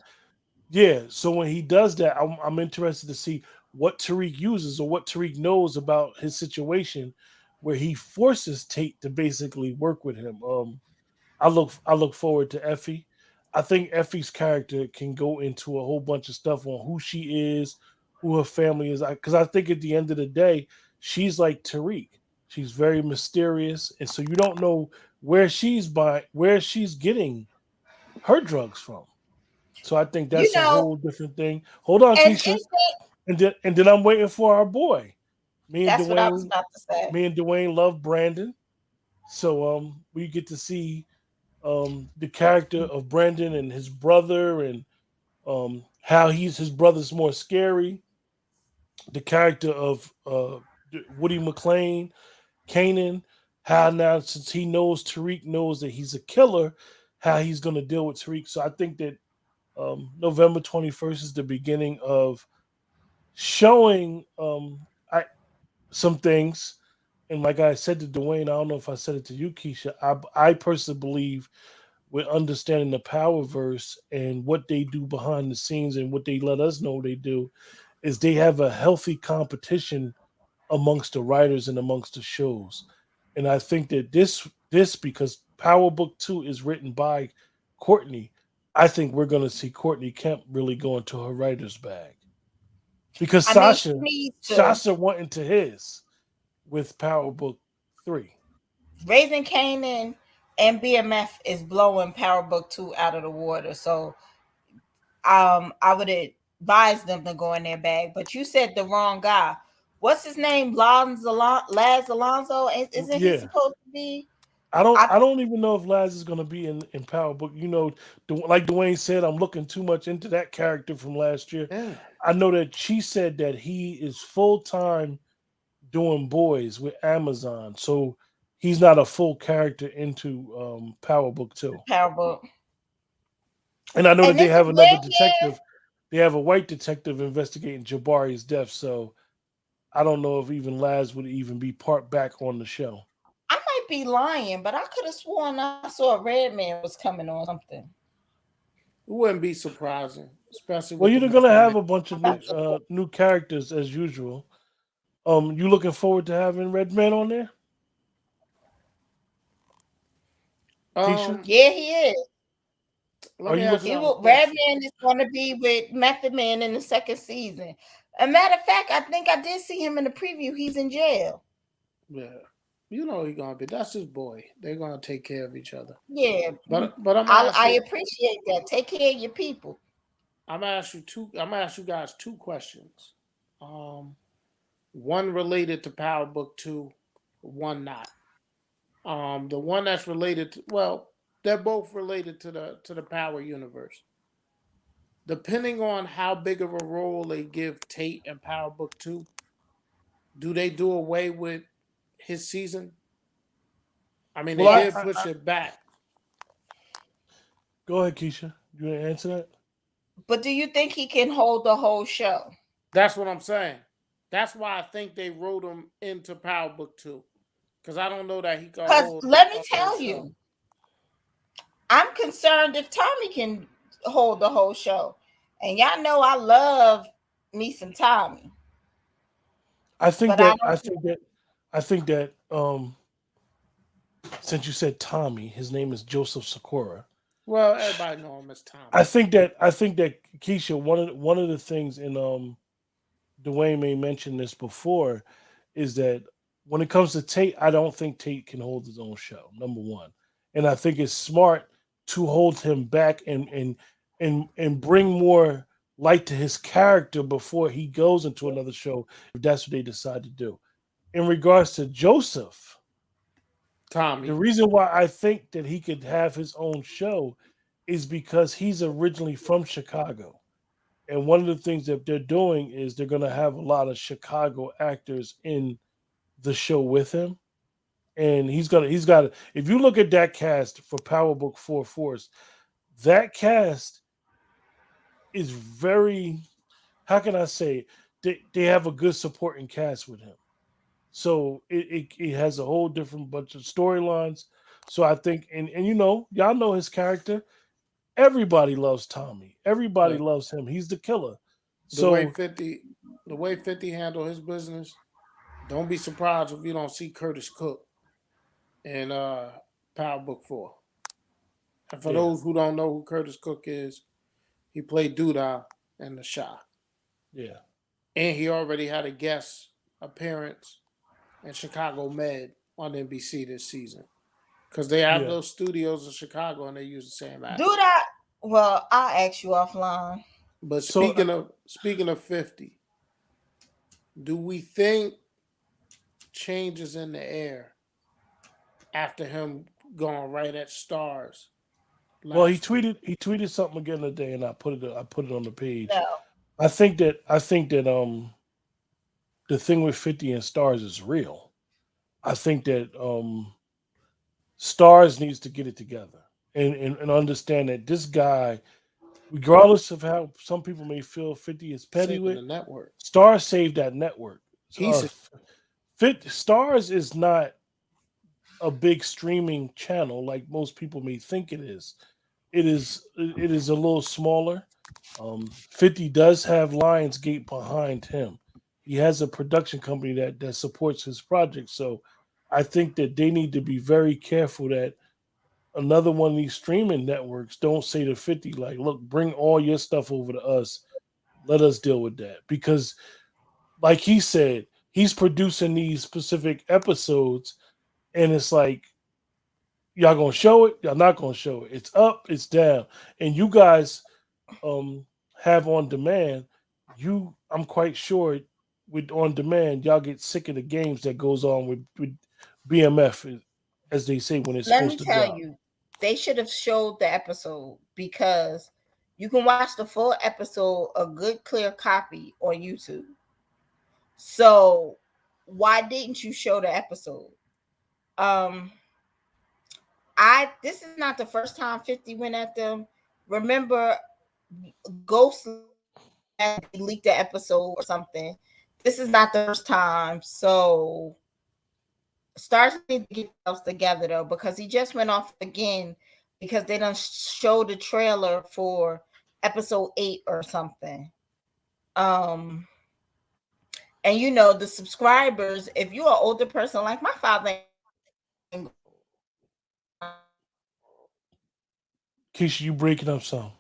Speaker 1: yeah. So when he does that, I'm interested to see what Tariq uses or what Tariq knows about his situation, where he forces Tate to basically work with him. I look forward to Effie. I think Effie's character can go into a whole bunch of stuff on who she is, who her family is. Because I think at the end of the day, she's like Tariq. She's very mysterious, and so you don't know where she's getting her drugs from. So I think
Speaker 2: You
Speaker 1: that's a
Speaker 2: know,
Speaker 1: whole different thing. Hold on,
Speaker 2: and
Speaker 1: Keisha,
Speaker 2: is it?
Speaker 1: and then I'm waiting for our boy. Me and
Speaker 2: That's what I was
Speaker 1: Dwayne,
Speaker 2: about to say.
Speaker 1: me and Dwayne love Brandon, so we get to see the character of Brandon and his brother, and how his brother's more scary. The character of Woody McLean, Kanan, how now since he knows Tariq knows that he's a killer, how he's going to deal with Tariq. So I think that November 21st is the beginning of showing some things. And like I said to Dwayne, I don't know if I said it to you, Keisha. I personally believe with understanding the power verse and what they do behind the scenes and what they let us know they do, is they have a healthy competition amongst the writers and amongst the shows. And I think that this because Power Book 2 is written by Courtney, I think we're going to see Courtney Kemp really go into her writer's bag, because
Speaker 2: I mean, she needs to.
Speaker 1: Sasha went into his with Power Book 3.
Speaker 2: Raising Canaan and BMF is blowing Power Book 2 out of the water. So I would advised them to go in their bag, but you said the wrong guy. What's his name? Laz Alonso? Isn't he
Speaker 1: Yeah.
Speaker 2: supposed to be?
Speaker 1: I don't even know if Laz is going to be in Power Book. You know, like Dwayne said, I'm looking too much into that character from last year.
Speaker 3: Yeah.
Speaker 1: I know that she said that he is full time doing boys with Amazon, so he's not a full character into Power Book 2.
Speaker 2: Power Book.
Speaker 1: And I know that
Speaker 2: And
Speaker 1: they
Speaker 2: this
Speaker 1: have
Speaker 2: is
Speaker 1: another
Speaker 2: Red Man.
Speaker 1: detective. They have a white detective investigating Jabari's death. So I don't know if even Laz would even be part back on the show.
Speaker 2: I might be lying, but I could have sworn I saw a Red Man was coming on something.
Speaker 3: It wouldn't be surprising, especially.
Speaker 1: Well,
Speaker 3: with
Speaker 1: you're
Speaker 3: the
Speaker 1: gonna have
Speaker 3: movie.
Speaker 1: a bunch of new characters as usual. You looking forward to having Redman on there? Keisha?
Speaker 2: Yeah, he is.
Speaker 3: Let
Speaker 1: Are
Speaker 3: me
Speaker 1: you
Speaker 3: ask
Speaker 1: looking-
Speaker 3: y'all a
Speaker 2: Red
Speaker 3: question.
Speaker 2: Man is going to be with Method Man in the second season. A matter of fact, I think I did see him in the preview. He's in jail.
Speaker 3: Yeah, you know he's gonna be. That's his boy. They're gonna take care of each other.
Speaker 2: Yeah,
Speaker 3: But I'm
Speaker 2: I appreciate that. Take care of your people.
Speaker 3: I'm gonna ask you two. I'm gonna ask you guys two questions. One related to Power Book 2, one not. The one that's related to, well, they're both related to the Power universe. Depending on how big of a role they give Tate in Power Book 2, do they do away with his season? I mean,
Speaker 1: Well,
Speaker 3: they did push it back.
Speaker 1: Go ahead, Keisha. You want to answer that?
Speaker 2: But do you think he can hold the whole show?
Speaker 3: That's what I'm saying. That's why I think they wrote him into Power Book 2. Because I don't know that he can
Speaker 2: Because
Speaker 3: hold.
Speaker 2: let me
Speaker 3: the whole
Speaker 2: tell
Speaker 3: show.
Speaker 2: you, I'm concerned if Tommy can hold the whole show. And y'all know I love me some Tommy.
Speaker 1: I think
Speaker 2: But
Speaker 1: that
Speaker 2: I
Speaker 1: I think that since you said Tommy, his name is Joseph Sakura.
Speaker 3: Well, everybody know him as Tommy.
Speaker 1: I think that Keisha, one of the things in Dwayne may mention this before is that when it comes to Tate, I don't think Tate can hold his own show. Number one, and I think it's smart to hold him back and bring more light to his character before he goes into another show if that's what they decide to do. In regards to Joseph,
Speaker 3: Tommy.
Speaker 1: the reason why I think that he could have his own show is because he's originally from Chicago. And one of the things that they're doing is they're going to have a lot of Chicago actors in the show with him. And he's got if you look at that cast for Power Book 4 Force, that cast is very, how can I say, they have a good supporting cast with him. So it has a whole different bunch of storylines. So I think, and you know, y'all know his character. Everybody loves Tommy. Everybody loves him. He's the killer.
Speaker 3: The way 50 handle his business, don't be surprised if you don't see Curtis Cook in Power Book 4. And for those who don't know who Curtis Cook is, he played Doodah in The Shah.
Speaker 1: Yeah.
Speaker 3: And he already had a guest appearance in Chicago Med on NBC this season. Because they have those studios in Chicago and they use the same actor.
Speaker 2: do that. Well, I'll ask you offline.
Speaker 3: But speaking of 50, do we think changes in the air after him going right at Stars?
Speaker 1: Well, he tweeted something again today, and I put it on the page.
Speaker 2: No.
Speaker 1: I think that the thing with 50 and Stars is real. I think that Stars needs to get it together and understand that this guy, regardless of how some people may feel 50 is petty with,
Speaker 3: the network.
Speaker 1: Stars saved that network. Stars is not a big streaming channel like most people may think it is. It is a little smaller. 50 does have Lionsgate behind him. He has a production company that supports his project. So I think that they need to be very careful that another one of these streaming networks don't say to 50, like, look, bring all your stuff over to us. Let us deal with that. Because like he said, he's producing these specific episodes, and it's like, y'all gonna show it, y'all not gonna show it. It's up, it's down. And you guys, have on demand, I'm quite sure with on demand, y'all get sick of the games that goes on with BMF, as they say when it's
Speaker 2: Let me
Speaker 1: supposed to
Speaker 2: tell
Speaker 1: drop.
Speaker 2: you, they should have showed the episode because you can watch the full episode, a good clear copy on YouTube. So why didn't you show the episode? Um, I this is not the first time 50 went at them. Remember, Ghost leaked the episode or something. This is not the first time. So Stars need to get themselves together though, because he just went off again because they don't show the trailer for episode 8 or something. And you know the subscribers, if you're an older person like my father,
Speaker 1: Keisha, you breaking up some.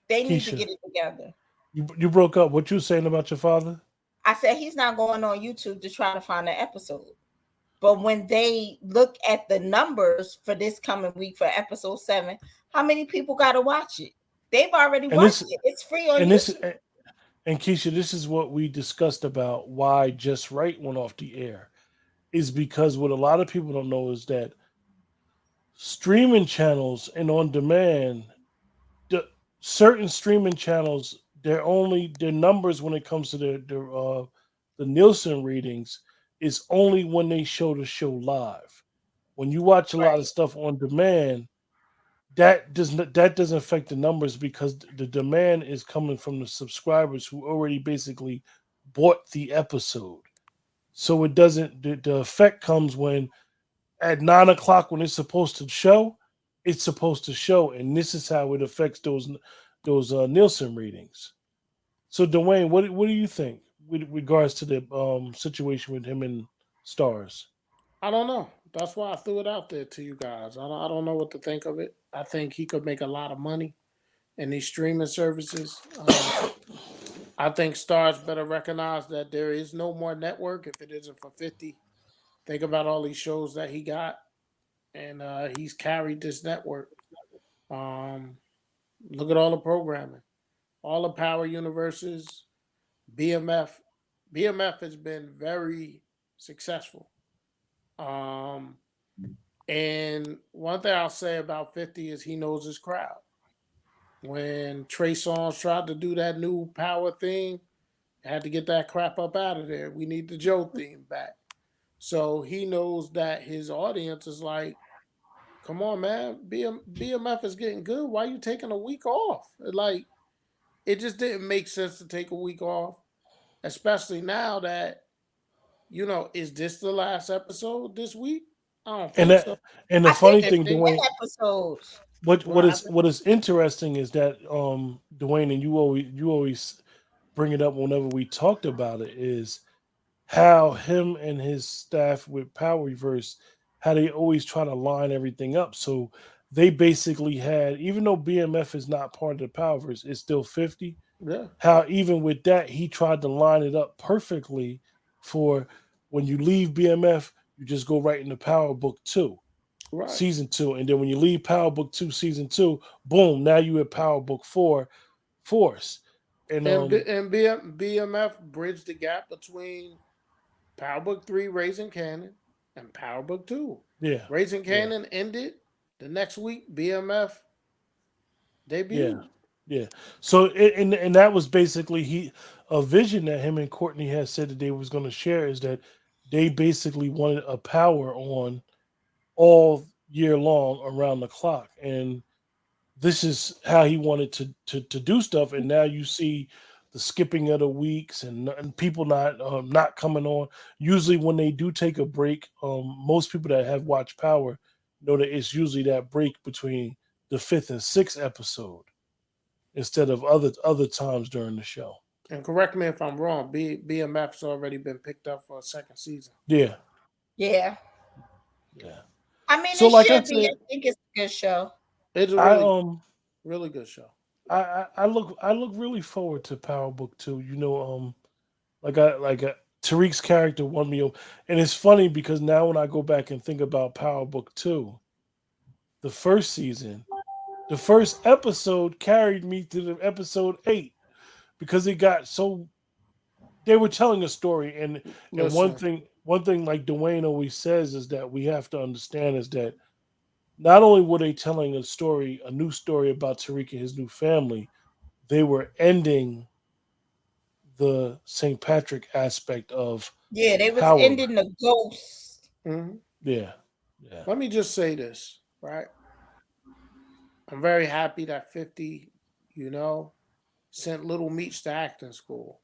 Speaker 2: they need to
Speaker 1: Keisha,
Speaker 2: get it together.
Speaker 1: you broke up. What you saying about your father?
Speaker 2: I said he's not going on YouTube to try to find an episode. But when they look at the numbers for this coming week for episode 7, how many people got to watch it? They've already
Speaker 1: And
Speaker 2: watched
Speaker 1: this
Speaker 2: it. It's free on
Speaker 1: and this
Speaker 2: YouTube.
Speaker 1: and Keisha, this is what we discussed about why Just Right went off the air. Is because what a lot of people don't know is that streaming channels and on demand, the certain streaming channels, their numbers when it comes to the Nielsen ratings is only when they show the show live. When you watch a lot of
Speaker 2: Right.
Speaker 1: stuff on demand, that doesn't affect the numbers because the demand is coming from the subscribers who already basically bought the episode. So it doesn't. The effect comes when at 9 o'clock when it's supposed to show, it's supposed to show, and this is how it affects those Nielsen ratings. So Dwayne, what do you think with regards to the situation with him and Stars?
Speaker 3: I don't know. That's why I threw it out there to you guys. I don't know what to think of it. I think he could make a lot of money in these streaming services. I think Stars better recognize that there is no more network if it isn't for 50. Think about all these shows that he got, and he's carried this network. Um, Look at all the programming, all the Power Universes, BMF. BMF has been very successful. Um, and one thing I'll say about 50 is he knows his crowd. When Trey Songz tried to do that new power thing, had to get that crap up out of there. We need the Joe theme back. So he knows that his audience is like, come on, man, BMF is getting good. Why are you taking a week off? Like, it just didn't make sense to take a week off, especially now that, is this the last episode this week? I don't
Speaker 1: And
Speaker 3: think so.
Speaker 1: and the
Speaker 2: I think
Speaker 1: funny
Speaker 3: If
Speaker 2: it's
Speaker 1: thing,
Speaker 3: they
Speaker 2: 10
Speaker 1: Dwayne,
Speaker 2: episodes.
Speaker 1: what
Speaker 3: what
Speaker 1: what is
Speaker 3: happened?
Speaker 1: what is interesting is that Dwayne, and you always bring it up whenever we talked about it, is how him and his staff with Power Reverse, how they always try to line everything up. So they basically had, even though BMF is not part of the Powerverse, it's still 50.
Speaker 3: Yeah,
Speaker 1: How even with that, he tried to line it up perfectly for when you leave BMF, you just go right into Power Book 2,
Speaker 3: right.
Speaker 1: Season 2. And then when you leave Power Book 2, Season 2, boom, now you at Power Book 4, Force. And
Speaker 3: BMF bridged the gap between Power Book 3, Raising Cannon, and Power Book 2.
Speaker 1: yeah,
Speaker 3: Raising
Speaker 1: yeah,
Speaker 3: Cannon ended. The next week, BMF
Speaker 1: yeah.
Speaker 3: debuted.
Speaker 1: Yeah. So and that was basically he a vision that him and Courtney had said that they was going to share, is that they basically wanted a power on all year long around the clock, and this is how he wanted to do stuff. And now you see the skipping of the weeks and people not coming on. Usually when they do take a break, most people that have watched Power know that it's usually that break between the fifth and sixth episode instead of other times during the show.
Speaker 3: And correct me if I'm wrong, BMF's already been picked up for a second season.
Speaker 1: Yeah,
Speaker 2: Yeah.
Speaker 1: yeah.
Speaker 2: I mean,
Speaker 1: So
Speaker 2: it
Speaker 1: like I
Speaker 2: should be. I
Speaker 1: said,
Speaker 2: think it's a good show.
Speaker 3: It's a
Speaker 1: I
Speaker 3: really, really good show.
Speaker 1: I look really forward to Power Book 2. Like Tariq's character won me over, and it's funny because now when I go back and think about Power Book 2, the first season, The first episode carried me to the episode 8 because it got so they were telling a story, and
Speaker 3: Listen,
Speaker 1: one thing like Dwayne always says is that we have to understand is that not only were they telling a story, a new story about Tariq and his new family, they were ending the St. Patrick aspect of
Speaker 2: Yeah, they was
Speaker 1: power.
Speaker 2: ending the ghost.
Speaker 3: mhm.
Speaker 1: Yeah. Yeah.
Speaker 3: Let me just say this, right? I'm very happy that 50, sent Little Meech to acting school.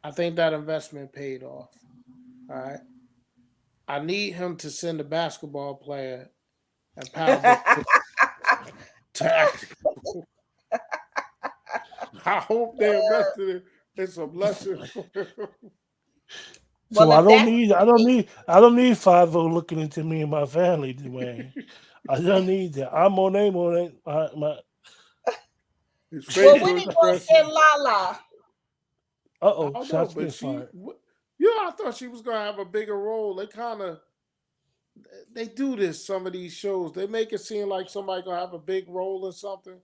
Speaker 3: I think that investment paid off. All right. I need him to send a basketball player and Power Book to acting school. I hope they invested in it's a blessing for him.
Speaker 1: So
Speaker 2: Well, if that's
Speaker 1: I don't need 50 looking into me and my family, Dwayne. I don't need that. I'm on name on it.
Speaker 3: His
Speaker 2: well,
Speaker 3: facial
Speaker 2: when he gonna send
Speaker 3: expression.
Speaker 2: Lala?
Speaker 3: I
Speaker 1: Uh-oh,
Speaker 3: don't know,
Speaker 1: shots
Speaker 3: but
Speaker 1: get fired.
Speaker 3: I thought she was gonna have a bigger role. They do this. Some of these shows, they make it seem like somebody gonna have a big role in something.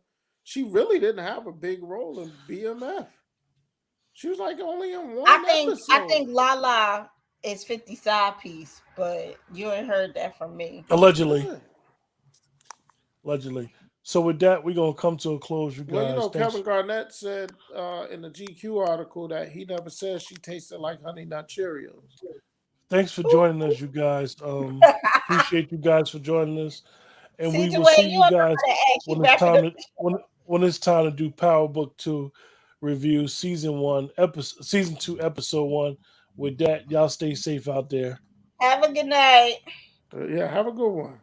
Speaker 3: She really didn't have a big role in BMF. She was like only in one
Speaker 2: I
Speaker 3: episode.
Speaker 2: think Lala is 50 side piece, but you ain't heard that from me.
Speaker 1: Allegedly.
Speaker 3: Yeah.
Speaker 1: Allegedly. So with that, we're gonna come to a close, you
Speaker 3: Well,
Speaker 1: guys. Thanks.
Speaker 3: Kevin Garnett said in the GQ article that he never said she tasted like Honey Nut Cheerios.
Speaker 1: Thanks for joining us, you guys. Appreciate you guys for joining us. And
Speaker 2: See,
Speaker 1: we will
Speaker 2: Dwayne,
Speaker 1: see
Speaker 2: you
Speaker 1: you
Speaker 2: don't know
Speaker 1: guys
Speaker 2: how to actually
Speaker 1: when it's
Speaker 2: wrap it
Speaker 1: time
Speaker 2: up.
Speaker 1: to when it's time to do Power Book 2 review season 2 episode 1. With that, y'all stay safe out there.
Speaker 2: Have a good night.
Speaker 3: Yeah, have a good one.